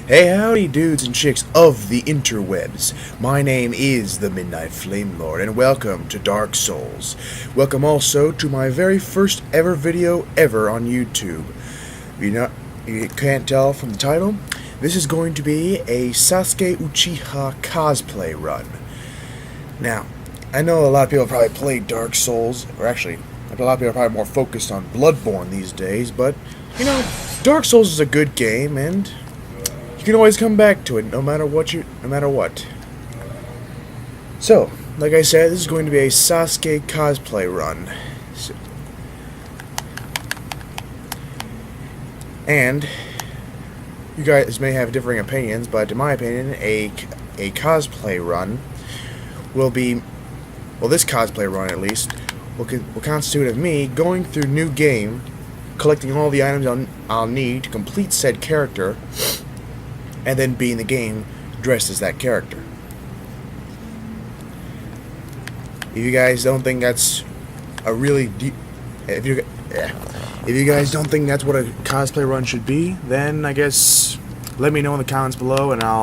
Hey howdy dudes and chicks of the interwebs. My name is the Midnight Flame Lord and welcome to Dark Souls. Welcome also to my very first ever video ever on YouTube. You can't tell from the title, this is going to be a Sasuke Uchiha cosplay run. Now, I know a lot of people probably played Dark Souls, or actually, a lot of people are probably more focused on Bloodborne these days, but, you know, Dark Souls is a good game and you can always come back to it, no matter what. So, like I said, this is going to be a Sasuke cosplay run. And you guys may have differing opinions, but in my opinion, a cosplay run will be, well, this cosplay run at least, will constitute of me going through new game, collecting all the items I'll need to complete said character, and then be in the game dressed as that character. If you guys don't think that's a really if you guys don't think that's what a cosplay run should be, then I guess let me know in the comments below, and I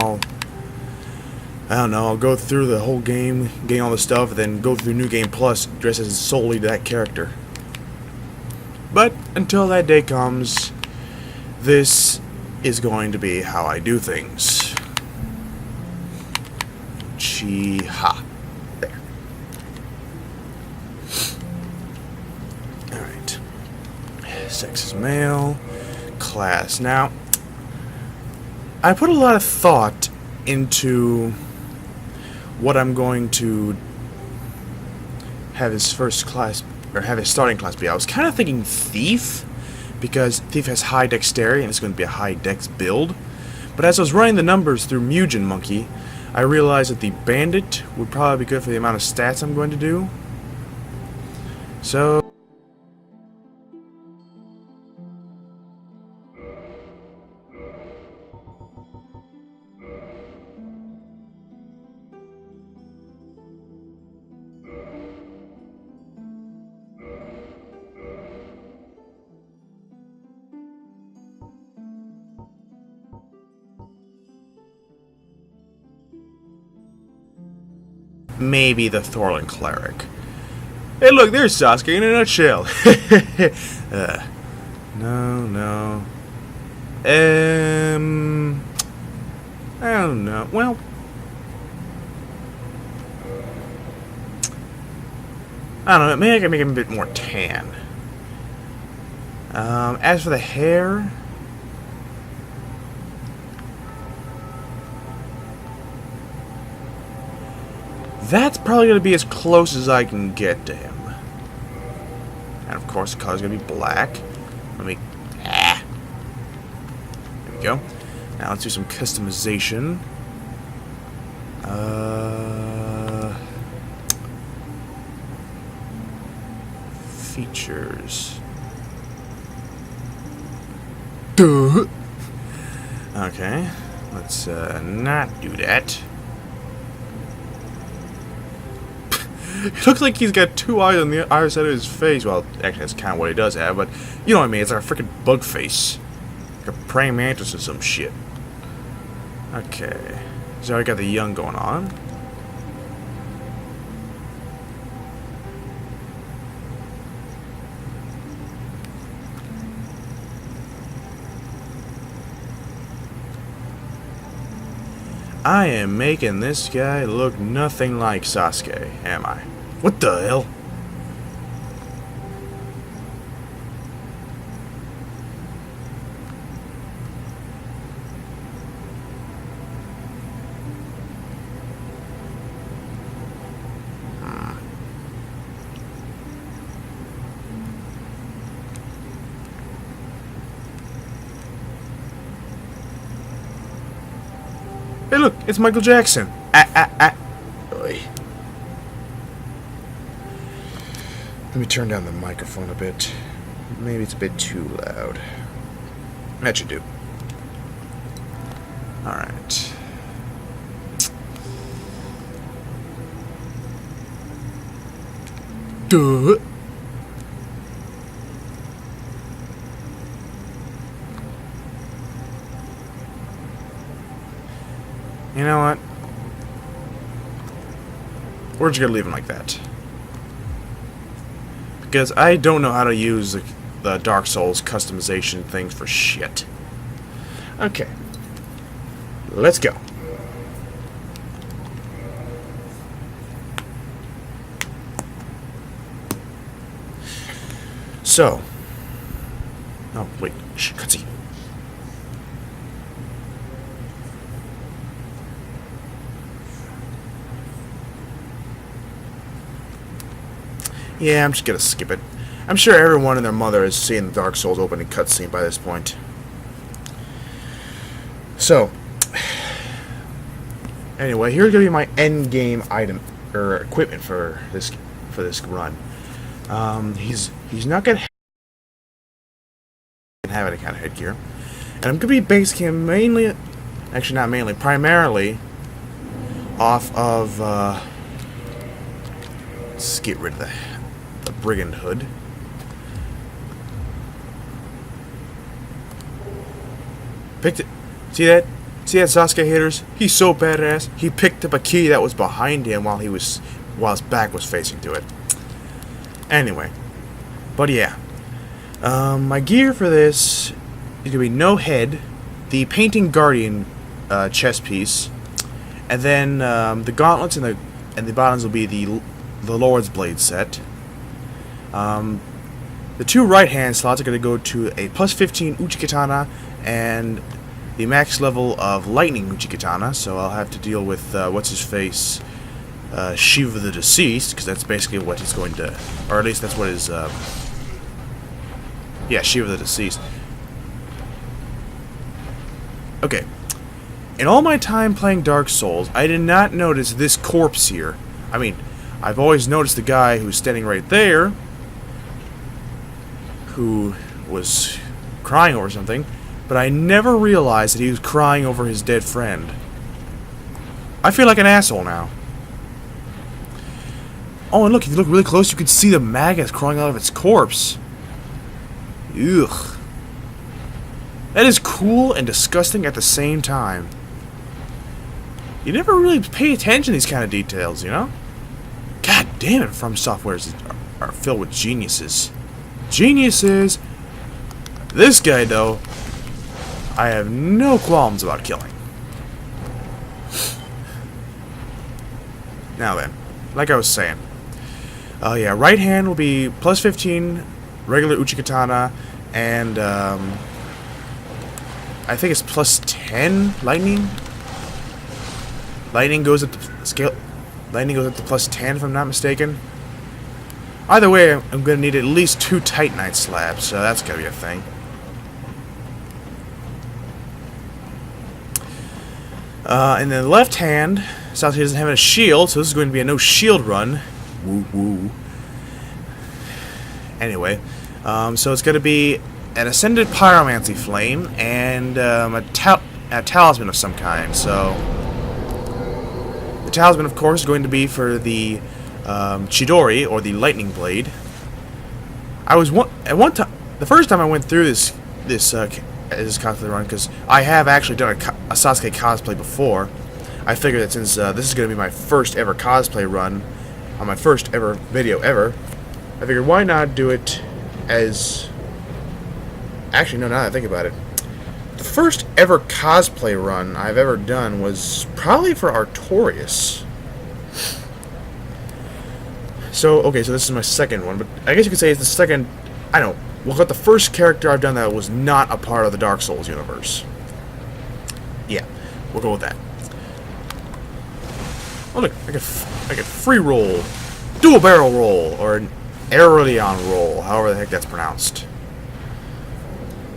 don't know, I'll go through the whole game, getting all the stuff, and then go through New Game Plus dressed as solely that character. But until that day comes, this is going to be how I do things. Uchiha. There. Alright. Sex is male. Class. Now, I put a lot of thought into what I'm going to have his first class, or have his starting class be. I was kind of thinking Thief, because Thief has high dexterity and it's going to be a high dex build. But as I was running the numbers through Mugen Monkey, I realized that the Bandit would probably be good for the amount of stats I'm going to do. So maybe the Firelink Cleric. Hey look, there's Sasuke in a nutshell. No. I don't know. Well, I don't know, maybe I can make him a bit more tan. As for the hair, that's probably going to be as close as I can get to him. And of course the color's going to be black. Let me... There we go. Now let's do some customization. Features. Duh. Okay. Let's not do that. It looks like he's got two eyes on the other side of his face. Well, actually, that's kind of what he does have, but you know what I mean. It's like a freaking bug face. Like a praying mantis or some shit. Okay. So I got the young going on. I am making this guy look nothing like Sasuke, am I? What the hell? Hey look, it's Michael Jackson. Oy. Let me turn down the microphone a bit. Maybe it's a bit too loud. That should do. Alright. Duh. You know what? We're just gonna leave him like that. Because I don't know how to use the Dark Souls customization thing for shit. Okay. Let's go. So. Oh, wait. Shh, cutscene. Yeah, I'm just gonna skip it. I'm sure everyone and their mother has seen the Dark Souls opening cutscene by this point. So, anyway, here's gonna be my end game item or equipment for this run. He's not gonna have any kind of headgear, and I'm gonna be basing him mainly, actually not mainly, primarily off of. Let's get rid of the brigand hood. Picked it. See that? See that, Sasuke haters? He's so badass. He picked up a key that was behind him while his back was facing to it. Anyway, but yeah, my gear for this is gonna be no head, the painting guardian chest piece, and then the gauntlets and the bottoms will be the Lord's Blade set. The two right-hand slots are going to go to a plus 15 Uchiha and the max level of Lightning Uchiha, so I'll have to deal with, what's-his-face, Shiva the Deceased, because that's basically what he's going to, or at least that's what his, yeah, Shiva the Deceased. Okay. In all my time playing Dark Souls, I did not notice this corpse here. I mean, I've always noticed the guy who's standing right there, who was crying over something, but I never realized that he was crying over his dead friend. I feel like an asshole now. Oh, and look, if you look really close, you can see the maggots crawling out of its corpse. Ugh. That is cool and disgusting at the same time. You never really pay attention to these kind of details, you know? God damn it, From Softwares are filled with geniuses. Geniuses! This guy, though, I have no qualms about killing. Now then, like I was saying. Yeah, right hand will be plus 15 regular Uchiha, and I think it's plus 10 lightning. Lightning goes up to scale. Lightning goes up to plus 10 if I'm not mistaken. Either way, I'm gonna need at least 2 Titanite slabs, so that's gotta be a thing. And then left hand, Sasuke doesn't have a shield, so this is going to be a no shield run. Woo woo. Anyway, so it's gonna be an Ascended Pyromancy Flame and a talisman of some kind. So the talisman, of course, is going to be for the Chidori, or the Lightning Blade. I was at one time, the first time I went through this cosplay run, because I have actually done a Sasuke cosplay before. I figured that since this is going to be my first ever cosplay run, on my first ever video ever, I figured why not do it as... Actually, no, now that I think about it, the first ever cosplay run I've ever done was probably for Artorias. So, okay, so this is my second one, but I guess you could say it's the second, I don't know, we'll call it the first character I've done that was not a part of the Dark Souls universe. Yeah, we'll go with that. Oh look, I can free roll, dual barrel roll, or an Aurelion roll, however the heck that's pronounced.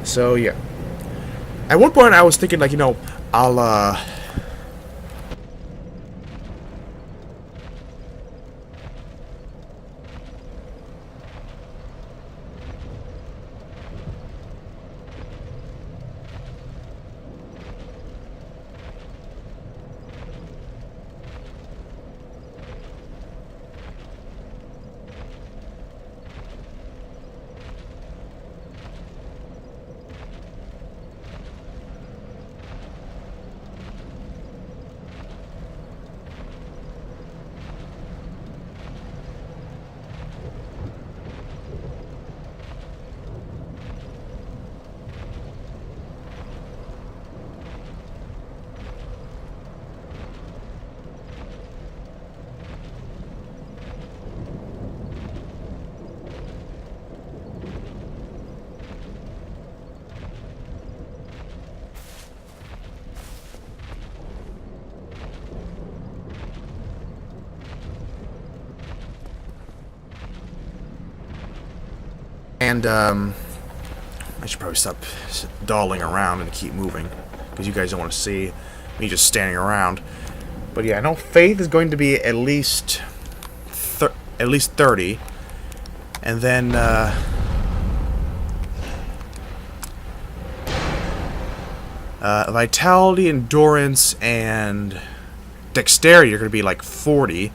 So, yeah. At one point I was thinking, like, you know, I'll, And, I should probably stop dawdling around and keep moving, because you guys don't want to see me just standing around. But yeah, I know Faith is going to be at least 30, and then Vitality, Endurance, and Dexterity are going to be like 40.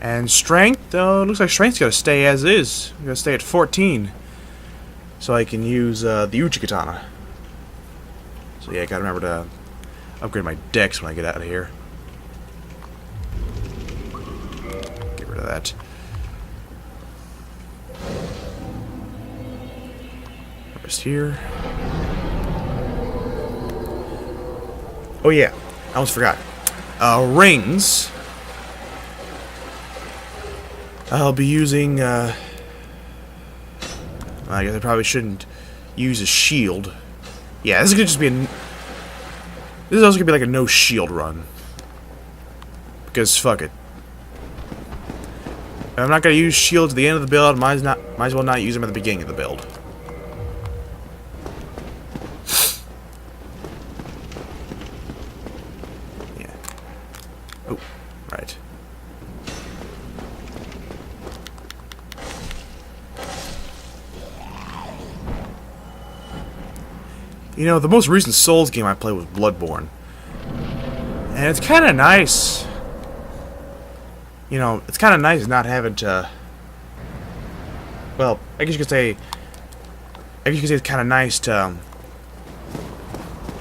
And Strength, looks like Strength's going to stay as is. Going to stay at 14. So I can use the Uchiha Katana. So yeah, I gotta remember to upgrade my Dex when I get out of here. Get rid of that. Just here. Oh yeah, I almost forgot. Rings. I'll be using, I guess I probably shouldn't use a shield. Yeah, this is gonna just be a... This is also gonna be like a no shield run. Because fuck it. If I'm not gonna use shields at the end of the build, might as well not use them at the beginning of the build. Yeah. Oh, right. You know, the most recent Souls game I played was Bloodborne. And it's kind of nice. You know, it's kind of nice not having to... Well, I guess you could say... it's kind of nice to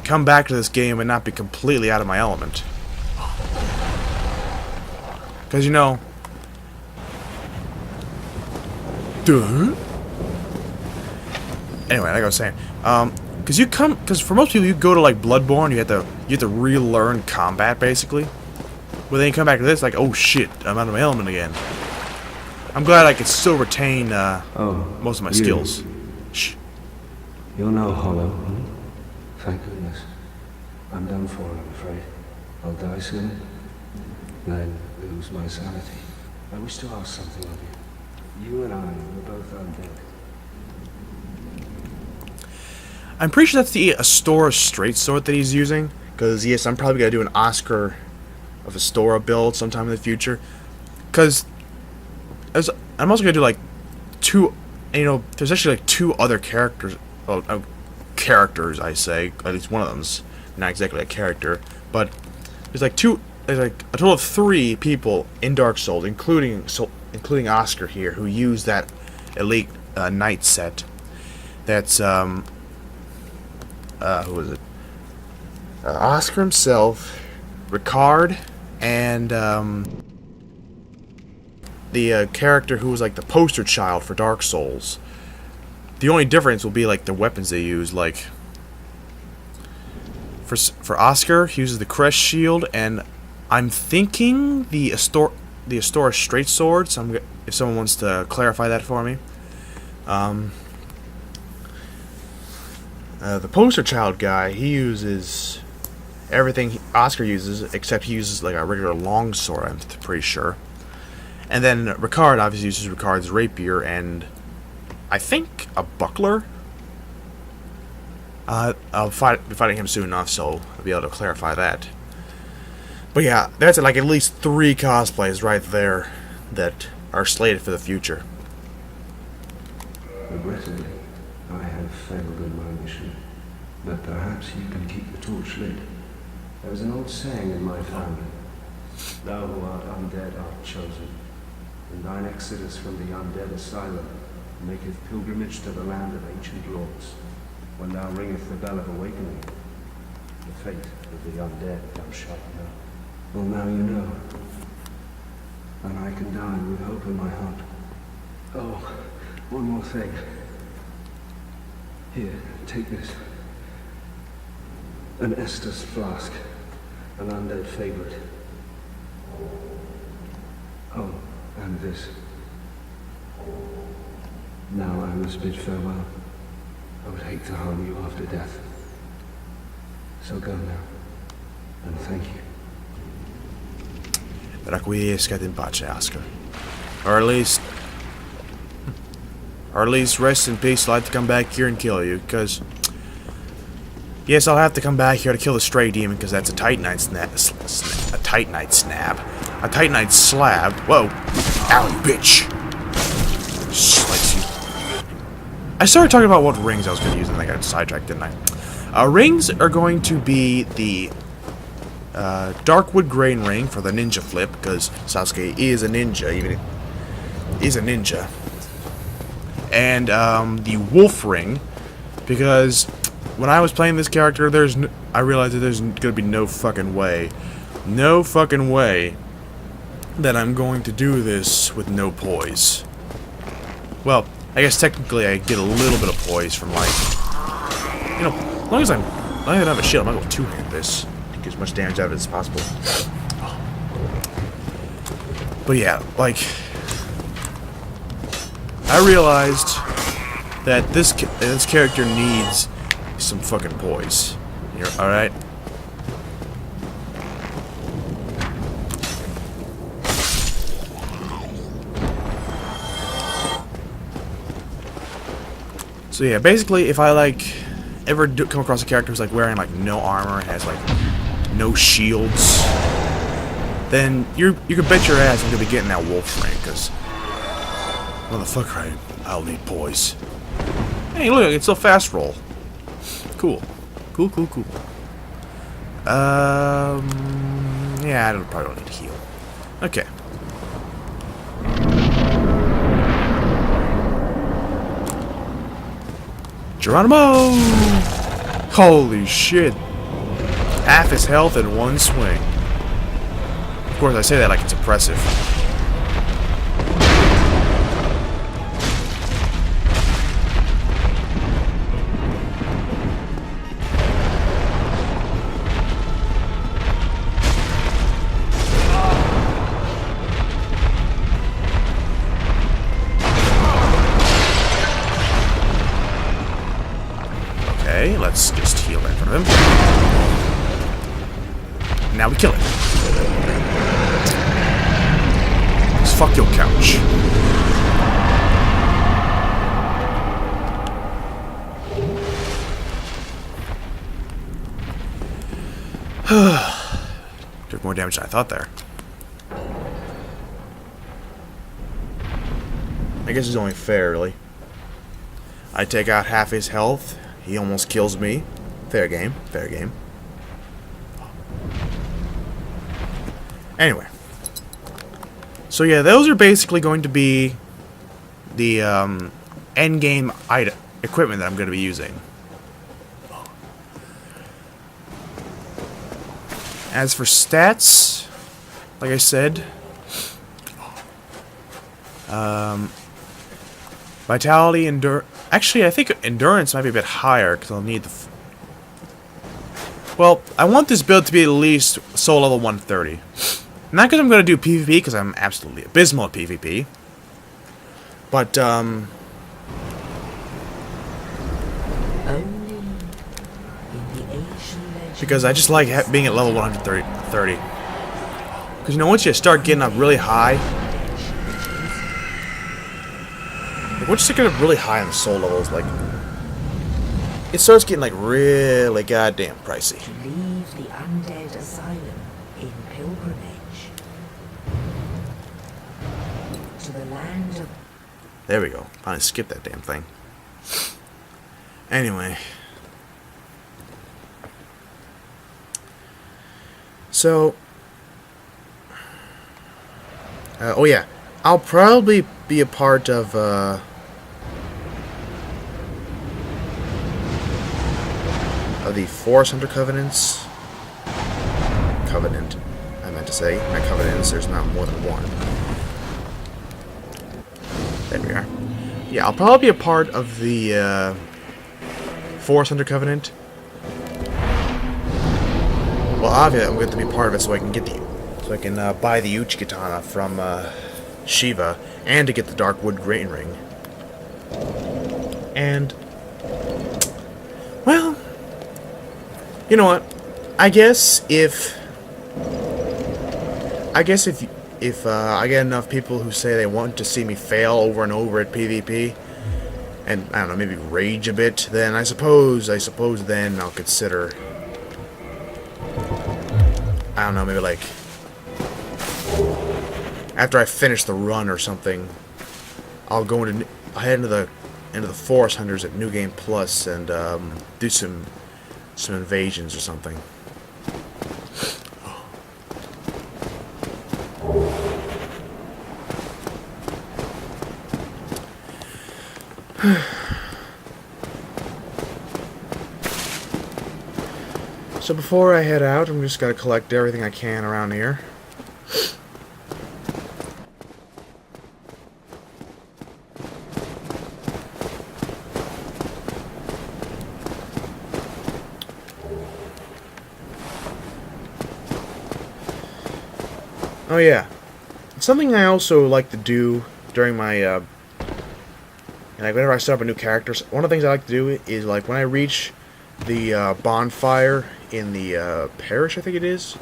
come back to this game and not be completely out of my element. Because, you know... Duh? Anyway, like I was saying, because for most people, you go to like Bloodborne, you have to relearn combat basically. But then you come back to this, like, oh shit, I'm out of my element again. I'm glad I can still retain most of my skills. Shh. You're no hollow, huh? Thank goodness. I'm done for, I'm afraid. I'll die soon, then lose my sanity. I wish to ask something of you. You and I were both undead. I'm pretty sure that's the Astora straight sword that he's using. Because, yes, I'm probably going to do an Oscar of Astora build sometime in the future. Because I'm also going to do, like, there's actually, like, 2 other characters. Well, characters, I say. At least one of them's not exactly a character. But there's, like, a total of 3 people in Dark Souls, including Oscar here, who use that Elite Knight set. That's, who is it? Oscar himself, Ricard, and the character who was like the poster child for Dark Souls. The only difference will be like the weapons they use. Like for Oscar, he uses the Crest Shield, and I'm thinking the Astora straight sword. So if someone wants to clarify that for me. The poster child guy, he uses everything Oscar uses, except he uses like a regular longsword, I'm pretty sure. And then Ricard obviously uses Ricard's rapier and I think a buckler. I'll be fighting him soon enough, so I'll be able to clarify that. But yeah, that's like at least 3 cosplays right there that are slated for the future. Regrettably, I have failed in my mission, but perhaps you can keep the torch lit. There is an old saying in my family: thou who art undead art chosen, and thine exodus from the undead asylum maketh pilgrimage to the land of ancient lords. When thou ringeth the bell of awakening, the fate of the undead thou shalt know. Well, now you know, and I can die with hope in my heart. Oh, one more thing. Here, take this. An Estus flask. An undead favorite. Oh, and this. Now I must bid farewell. I would hate to harm you after death. So go now. And thank you. Requiescat in pace, Oscar. Or at least, Or at least rest in peace. I'll have to come back here and kill you, because... Yes, I'll have to come back here to kill the stray demon, because that's a Titanite snap. A Titanite snap. A Titanite slab. Whoa. Ow, you bitch. Slice you. I started talking about what rings I was going to use, and I got sidetracked, didn't I? Rings are going to be the Darkwood Grain Ring for the ninja flip, because Sasuke is a ninja, even is a ninja. And the Wolf Ring, because when I was playing this character, I realized that there's gonna be no fucking way that I'm going to do this with no poise. Well, I guess technically I get a little bit of poise from, like, you know, as long as I don't have a shield, I'm gonna go two-hand this to get as much damage out of it as possible. But yeah, like, I realized that this character needs some fucking poise. Alright? So yeah, basically, if I like ever come across a character who's like wearing like no armor and has like no shields, then you can bet your ass I'm gonna be getting that wolf ring, because motherfucker, I'll need poise. Hey, look, it's a fast roll. Cool. Cool. Yeah, I probably don't need to heal. Okay. Geronimo! Holy shit. Half his health in one swing. Of course, I say that like it's impressive. Okay, let's just heal in front of him. Now we kill it. Let's fuck your couch. Took more damage than I thought there. I guess it's only fair, really. I take out half his health. He almost kills me. Fair game. Fair game. Anyway. So yeah, those are basically going to be the endgame equipment that I'm going to be using. As for stats, like I said, vitality, actually, I think endurance might be a bit higher, because I'll need the... Well, I want this build to be at least soul level 130. Not because I'm going to do PvP, because I'm absolutely abysmal at PvP. But, because I just like being at level 130. Because, you know, once you start getting up really high... Once you get up really high on the soul levels, like... It starts getting, like, really goddamn pricey. To leave the Undead Asylum in pilgrimage to the land of... There we go. Finally skipped that damn thing. Anyway. So... oh yeah. I'll probably be a part of, the Forest Hunter Covenants. Covenant, I meant to say. Not Covenants, there's not more than one. There we are. Yeah, I'll probably be a part of the, Forest Hunter Covenant. Well, obviously, I'm going to be part of it so I can get so I can, buy the Uchiha katana from, Shiva, and to get the Darkwood Grain Ring. And, well, you know what? I guess if I get enough people who say they want to see me fail over and over at PvP, and I don't know, maybe rage a bit, then I suppose then I'll consider, I don't know, maybe like after I finish the run or something, I'll head into the Forest Hunters at New Game Plus and do some invasions or something. So before I head out, I'm just gonna collect everything I can around here. Oh yeah, something I also like to do during my like whenever I set up a new character, one of the things I like to do is like when I reach the bonfire in the parish, I think it is.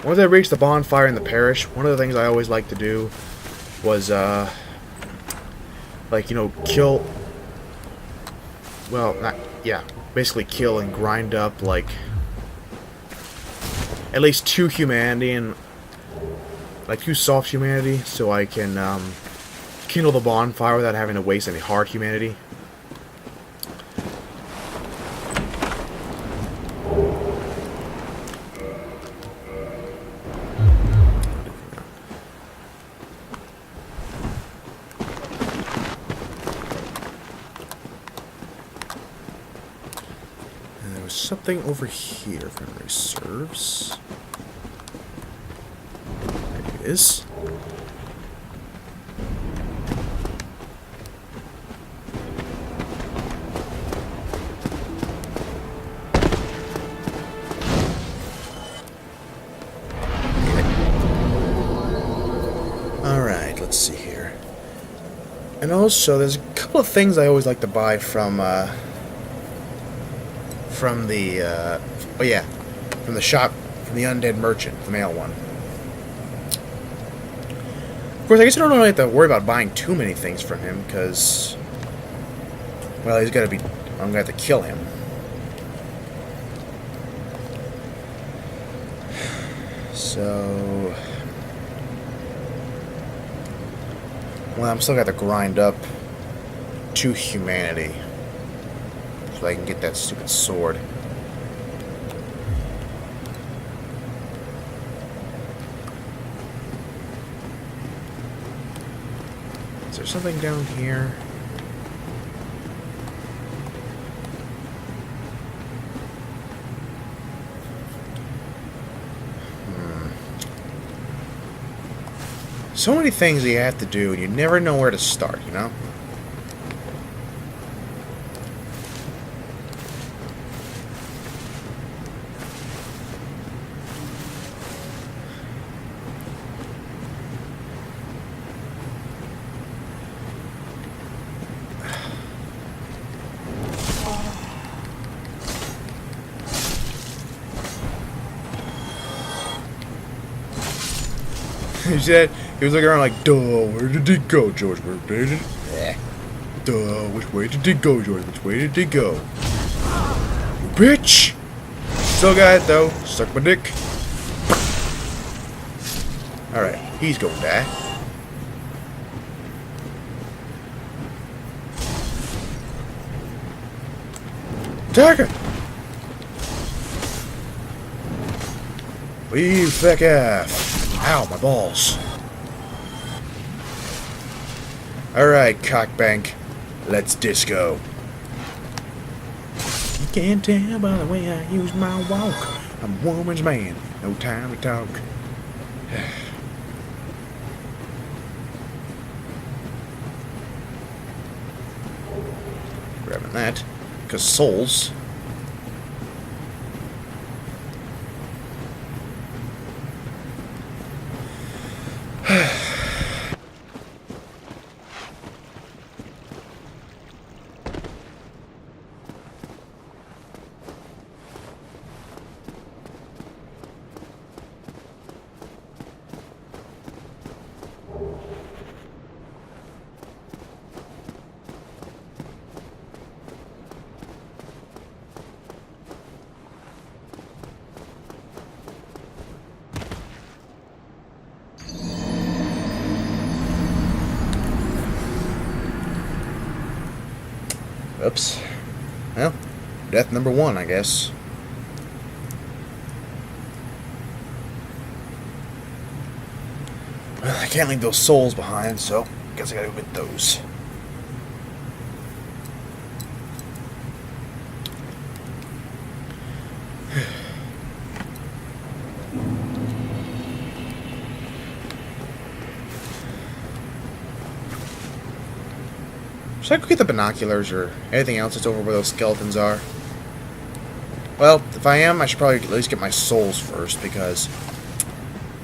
Once I reach the bonfire in the parish, one of the things I always like to do was like, you know, kill. Well, not yeah, basically kill and grind up like at least 2 humanity and like 2 soft humanity, so I can kindle the bonfire without having to waste any hard humanity. And there was something over here, if memory serves. There it is. Alright, let's see here. And also, there's a couple of things I always like to buy from the, oh yeah, from the shop, from the Undead Merchant, the male one. Of course, I guess I don't really have to worry about buying too many things from him, because, well, I'm gonna have to kill him. So, well, I'm still got to grind up 2 humanity so I can get that stupid sword. Is there something down here? So many things you have to do, and you never know where to start, you know? He said, he was looking around like, duh, where did he go, George? Where did it? Duh, which way did he go, George? Which way did he go? You bitch! Still got it, though. Suck my dick. Alright, he's gonna die. Attack him! You fuck off. Ow, my balls. Alright, cockbank. Let's disco. You can't tell by the way I use my walk. I'm a woman's man. No time to talk. Grabbing that. Because souls. Well, death number 1, I guess. Well, I can't leave those souls behind, so I guess I gotta go get those. Should I go get the binoculars or anything else that's over where those skeletons are? Well, if I am, I should probably at least get my souls first, because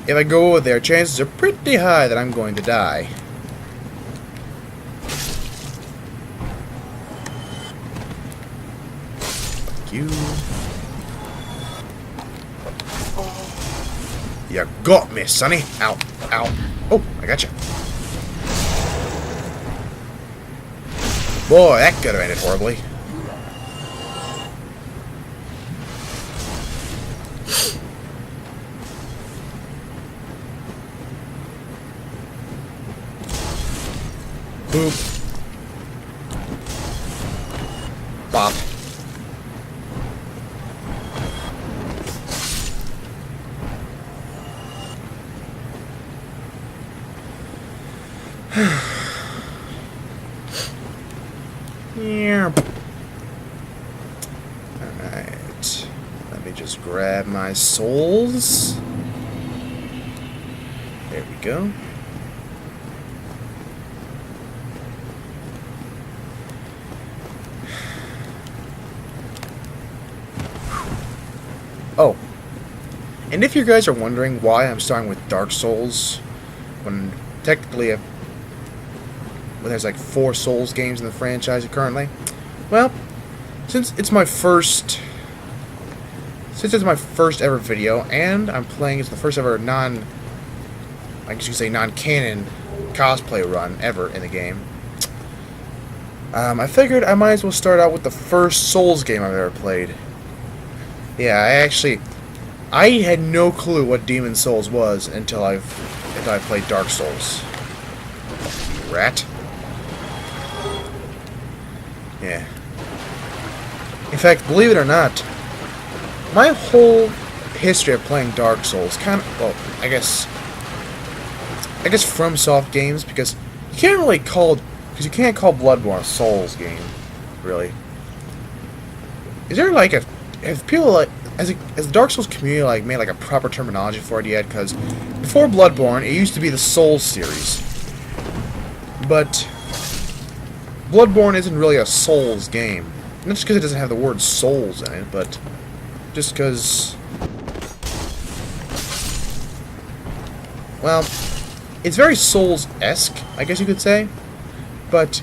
if I go over there, chances are pretty high that I'm going to die. Fuck you. You got me, sonny. Ow. Ow. Oh, I got you. Boy, that could have ended horribly. Boop. Bop. Yeah. Alright. Let me just grab my souls. There we go. Oh. And if you guys are wondering why I'm starting with Dark Souls, when technically there's like 4 Souls games in the franchise currently. Well, since it's my first ever video, and I'm playing it's the first ever non-canon cosplay run ever in the game, I figured I might as well start out with the first Souls game I've ever played. Yeah, I had no clue what Demon Souls was until I played Dark Souls. You rat. Yeah. In fact, believe it or not, my whole history of playing Dark Souls kind of, well, I guess FromSoft games, because you can't call Bloodborne a Souls game, really. Is there like have people as the Dark Souls community made a proper terminology for it yet? Because before Bloodborne, it used to be the Souls series, but Bloodborne isn't really a Souls game. Not just because it doesn't have the word Souls in it, but just because, well, it's very Souls-esque, I guess you could say, but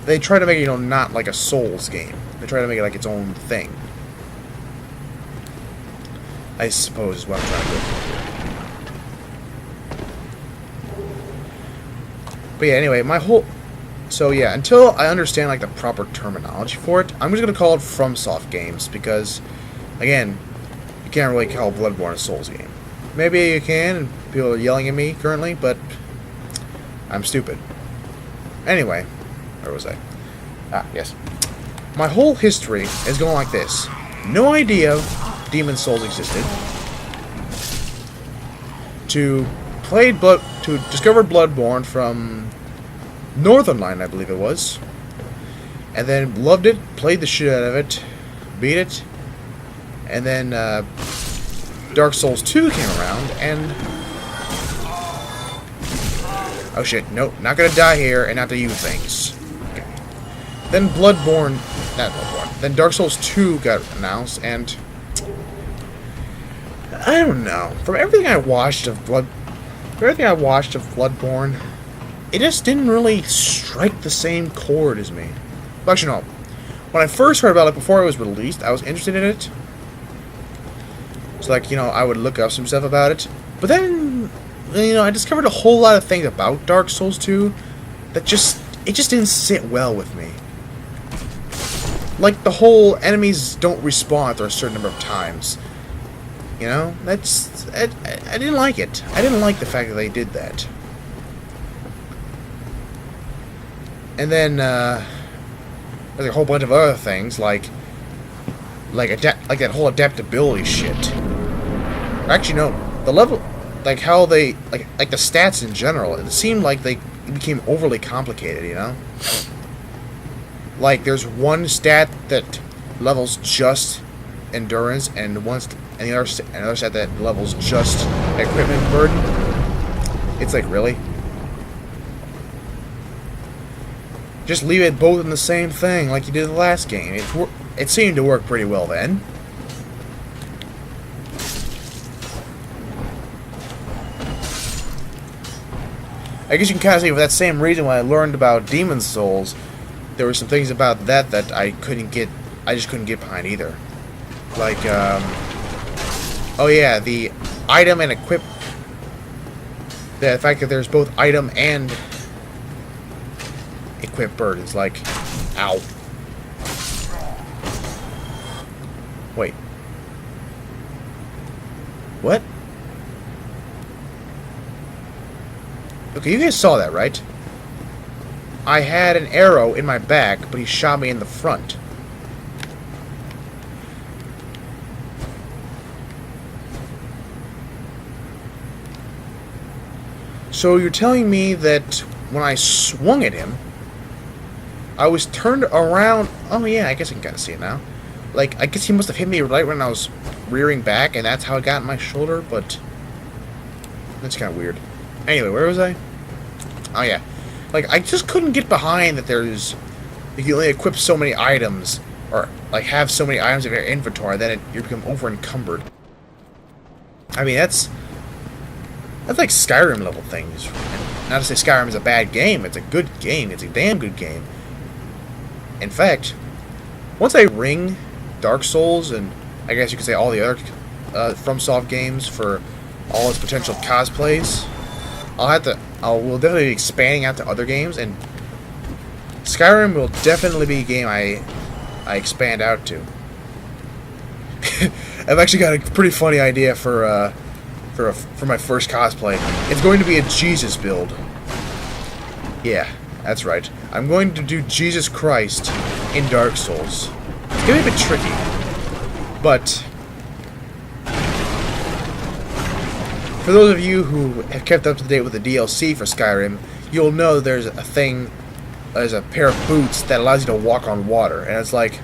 they try to make it, not like a Souls game. They try to make it like its own thing, I suppose is what I'm trying to go for. But yeah, anyway, so yeah, until I understand the proper terminology for it, I'm just gonna call it FromSoft games, because again, you can't really call Bloodborne a Souls game. Maybe you can, and people are yelling at me currently, but I'm stupid. Anyway, where was I? Ah, yes. My whole history is going like this. No idea Demon Souls existed. To discover Bloodborne from Northernlight, I believe it was, and then loved it, played the shit out of it, beat it, and then Dark Souls 2 came around, and oh shit, nope, not gonna die here and not do you things. Okay. Then then Dark Souls 2 got announced, and I don't know, from everything I watched of Bloodborne, it just didn't really strike the same chord as me. Well, actually, no. When I first heard about it before it was released, I was interested in it. So, I would look up some stuff about it. But then, I discovered a whole lot of things about Dark Souls 2 that it just didn't sit well with me. Like the whole enemies don't respawn after a certain number of times. I didn't like it. I didn't like the fact that they did that. And then, there's a whole bunch of other things like that whole adaptability shit. Or actually, no, the level, like how they like the stats in general. It seemed like they became overly complicated. You know, like there's one stat that levels just endurance, and another stat that levels just equipment burden. It's like, really? Just leave it both in the same thing like you did the last game. It seemed to work pretty well then. I guess you can kind of see for that same reason when I learned about Demon Souls, there were some things about that I just couldn't get behind either. Like, oh yeah, the item and equip, the fact that there's both item and equip burdens, like, ow. Wait. What? Okay, you guys saw that, right? I had an arrow in my back, but he shot me in the front. So you're telling me that when I swung at him, I was turned around. Oh yeah, I guess I can kind of see it now. Like, I guess he must have hit me right when I was rearing back, and that's how it got in my shoulder, but that's kind of weird. Anyway, where was I? Oh yeah. Like, I just couldn't get behind that you can only equip so many items, or like have so many items in your inventory, then you become over encumbered. I mean, that's like Skyrim level things. Not to say Skyrim is a bad game, it's a good game, it's a damn good game. In fact, once I ring Dark Souls, and I guess you could say all the other FromSoft games for all its potential cosplays, we'll definitely be expanding out to other games, and Skyrim will definitely be a game I expand out to. I've actually got a pretty funny idea for my first cosplay. It's going to be a Jesus build. Yeah, that's right. I'm going to do Jesus Christ in Dark Souls. It's going to be a bit tricky, but for those of you who have kept up to date with the DLC for Skyrim, you'll know there's a pair of boots that allows you to walk on water, and it's like,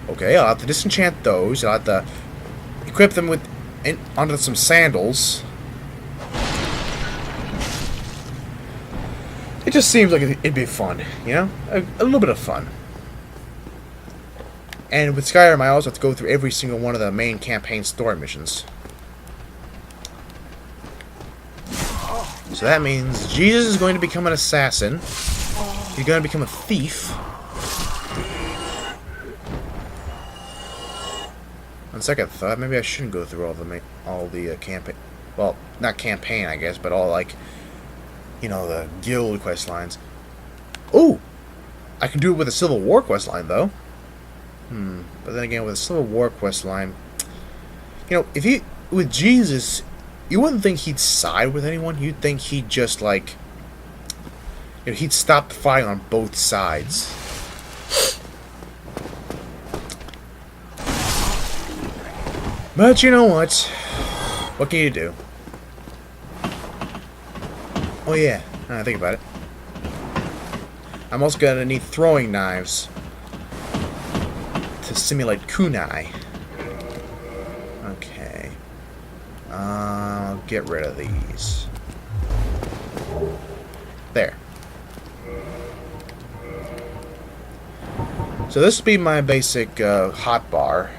okay, I'll have to disenchant those. I'll have to equip them onto some sandals. It just seems like it'd be fun, you know? A little bit of fun. And with Skyrim, I also have to go through every single one of the main campaign story missions. So that means Jesus is going to become an assassin. He's going to become a thief. On second thought, maybe I shouldn't go through all the campaign. Well, not campaign, I guess, but all, like, you know, the guild quest lines. Ooh! I can do it with a Civil War quest line, though. But then again, with a Civil War quest line, you know, with Jesus, you wouldn't think he'd side with anyone. You'd think he'd just, like, you know, he'd stop fighting on both sides. But you know what? What can you do? Oh yeah, now I think about it. I'm also gonna need throwing knives to simulate kunai. Okay. I'll get rid of these. There. So this would be my basic hotbar.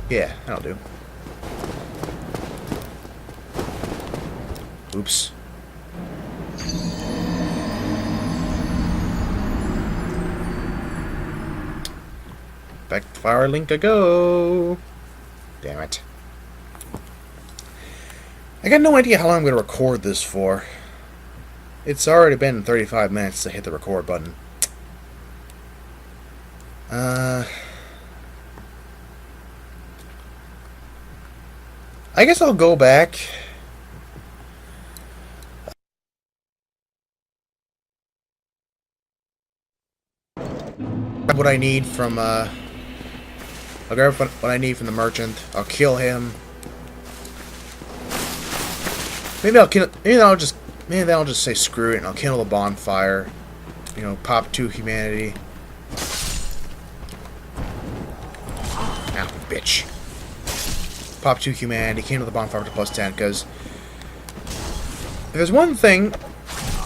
Yeah, that'll do. Oops. Back to Firelink I go. Damn it. I got no idea how long I'm going to record this for. It's already been 35 minutes to hit the record button. I guess I'll go back grab what I need from, I'll grab what I need from the merchant. I'll kill him. Maybe I'll kill. Maybe I'll just say screw it and I'll kindle the bonfire. You know, pop 2 humanity. Ow, bitch. Pop 2 humanity, kindle the bonfire to +10, because if there's one thing.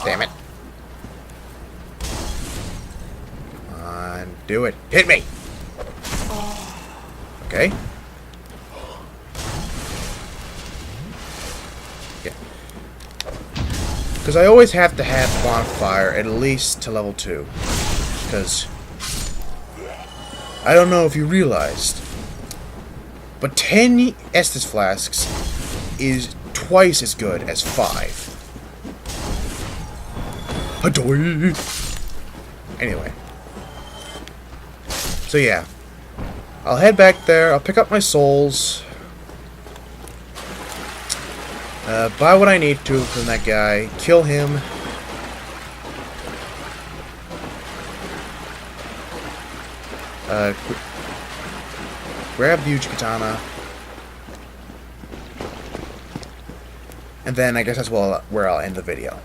Damn it. Come on, do it. Hit me! Okay. Yeah. Because I always have to have the bonfire at least to level 2. Because I don't know if you realized, but 10 Estus flasks is twice as good as 5. Adoy! Anyway. So yeah. I'll head back there, I'll pick up my souls. Buy what I need to from that guy. Kill him. Grab the Uchiha katana. And then I guess that's where I'll end the video.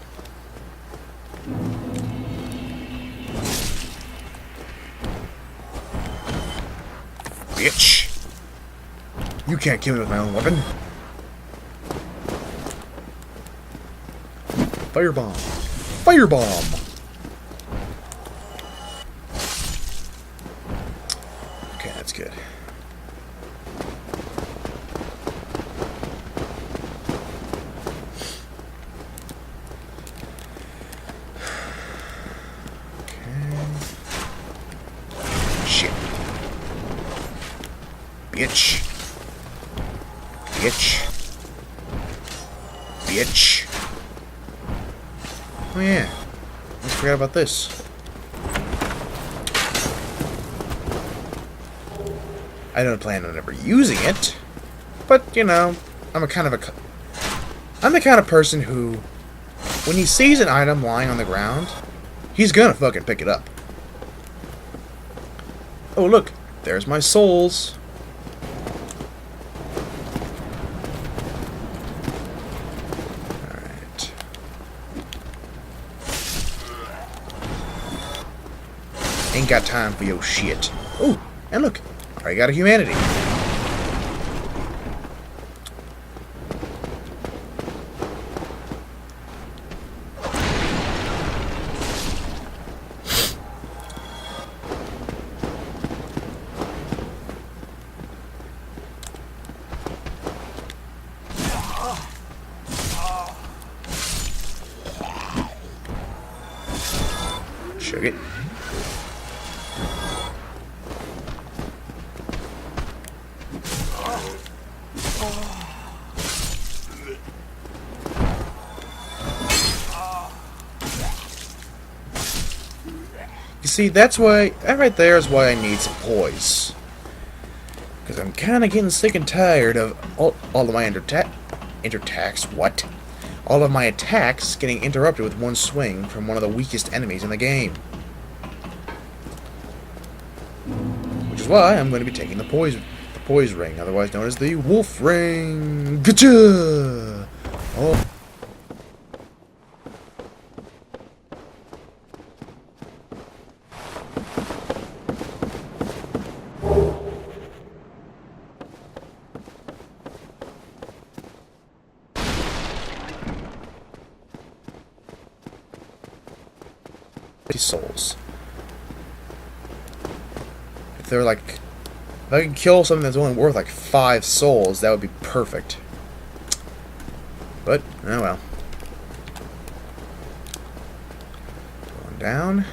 Bitch! You can't kill me with my own weapon. Firebomb! Firebomb! Okay, that's good. Bitch. Bitch. Bitch. Oh yeah. I forgot about this. I don't plan on ever using it. But, you know, I'm the kind of person who, when he sees an item lying on the ground, he's gonna fucking pick it up. Oh look, there's my souls. Ain't got time for your shit. Oh, and look, I got a humanity. Shug it. You see, that right there is why I need some poise. Because I'm kind of getting sick and tired of all of my all of my attacks getting interrupted with one swing from one of the weakest enemies in the game. Which is why I'm going to be taking the poise ring, otherwise known as the wolf ring. Gotcha! Oh. Souls. If they're like, if I could kill something that's only worth like 5 souls, that would be perfect. But oh well. Going down.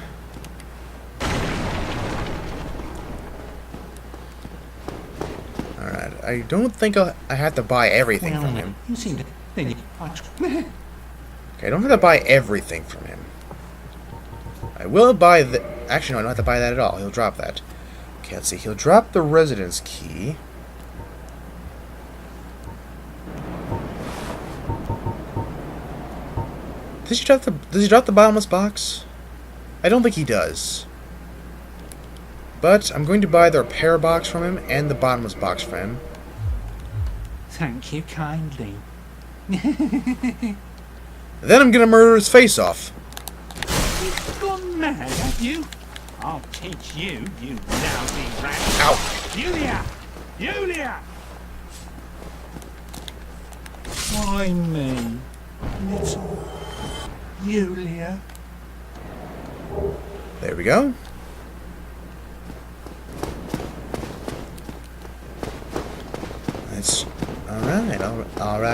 All right. I don't think I have to buy everything from him. You seem to think much. Okay, I don't have to buy everything from him. I will buy the... Actually, no, I don't have to buy that at all. He'll drop that. Okay, let's see. He'll drop the residence key. Does he drop the bottomless box? I don't think he does. But I'm going to buy the repair box from him and the bottomless box from him. Thank you kindly. Then I'm gonna murder his face off. You've gone mad, have you? I'll teach you, you lousy rat. Ow! Yulia! Yulia! Why me? Little Yulia? There we go. That's alright,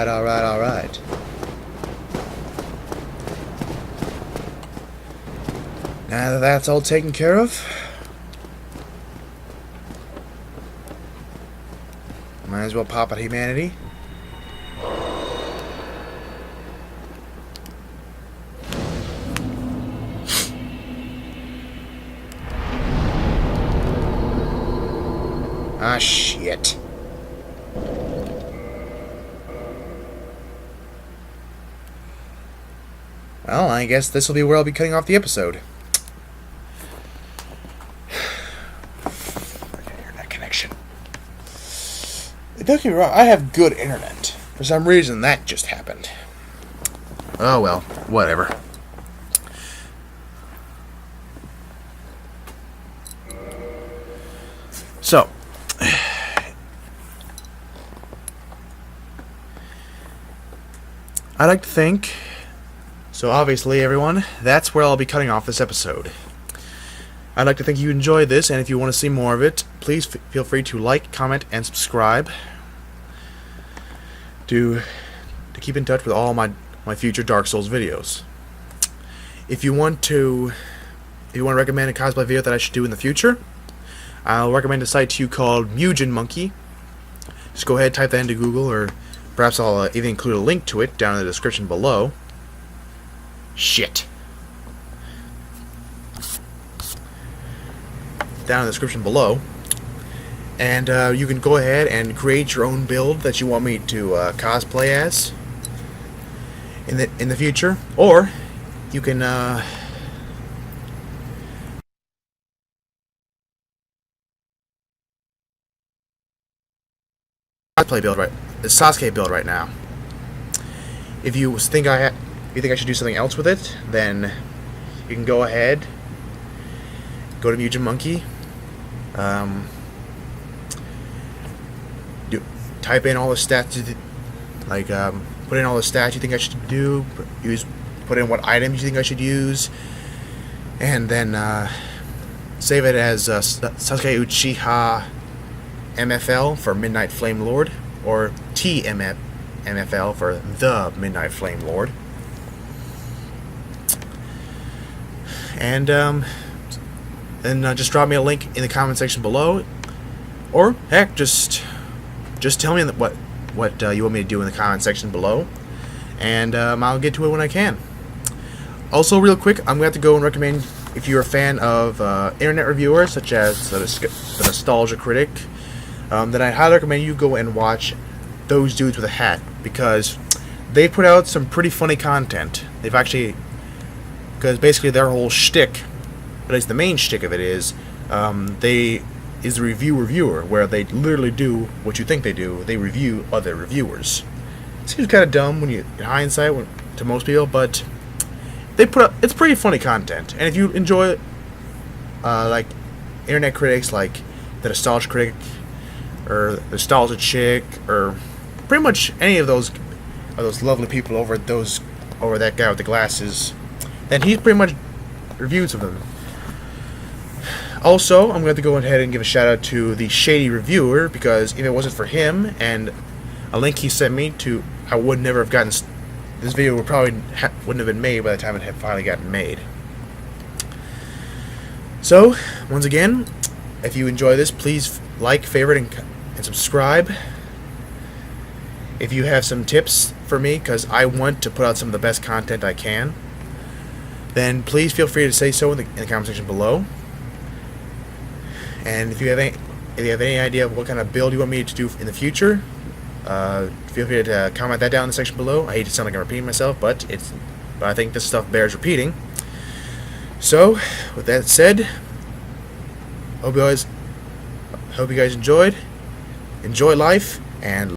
alright. Now that that's all taken care of, might as well pop out humanity. Ah, shit. Well, I guess this will be where I'll be cutting off the episode. Internet connection. Don't get me wrong, I have good internet. For some reason, that just happened. Oh well, whatever. So, I'd like to think, so obviously everyone, that's where I'll be cutting off this episode. I'd like to think you enjoyed this, and if you want to see more of it, please feel free to like, comment, and subscribe to keep in touch with all my future Dark Souls videos. If you want to recommend a cosplay video that I should do in the future, I'll recommend a site to you called Mugen Monkey. Just go ahead, type that into Google, or perhaps I'll even include a link to it down in the description below. Shit. Down in the description below. And you can go ahead and create your own build that you want me to cosplay as in the future, or you can cosplay build the Sasuke build right now. If you think I should do something else with it, then you can go ahead, go to Mugen Monkey, type in all the stats, like put in all the stats you think I should do, put in what items you think I should use, and then save it as Sasuke Uchiha MFL for Midnight Flame Lord, or TMFL for the Midnight Flame Lord. And then just drop me a link in the comment section below, or heck, just tell me what you want me to do in the comment section below, and I'll get to it when I can. Also, real quick, I'm going to have to go and recommend, if you're a fan of internet reviewers such as the Nostalgia Critic, then I highly recommend you go and watch those dudes with a hat, because they put out some pretty funny content. Because basically their whole shtick, at least the main shtick of it is the reviewer, where they literally do what you think they do. They review other reviewers. It seems kind of dumb in hindsight to most people, but they put up, it's pretty funny content. And if you enjoy like internet critics like the Nostalgia Critic or the Nostalgia Chick, or pretty much any of those lovely people over that guy with the glasses, then he pretty much reviews of them. Also, I'm going to go ahead and give a shout out to the Shady Reviewer, because if it wasn't for him and a link he sent me to, I would never have gotten this video. Wouldn't have been made by the time it had finally gotten made. So, once again, if you enjoy this, please like, favorite, and subscribe. If you have some tips for me, because I want to put out some of the best content I can, then please feel free to say so in the comment section below. And if you have any idea of what kind of build you want me to do in the future, feel free to comment that down in the section below. I hate to sound like I'm repeating myself, but I think this stuff bears repeating. So, with that said, Hope you guys enjoyed. Enjoy life and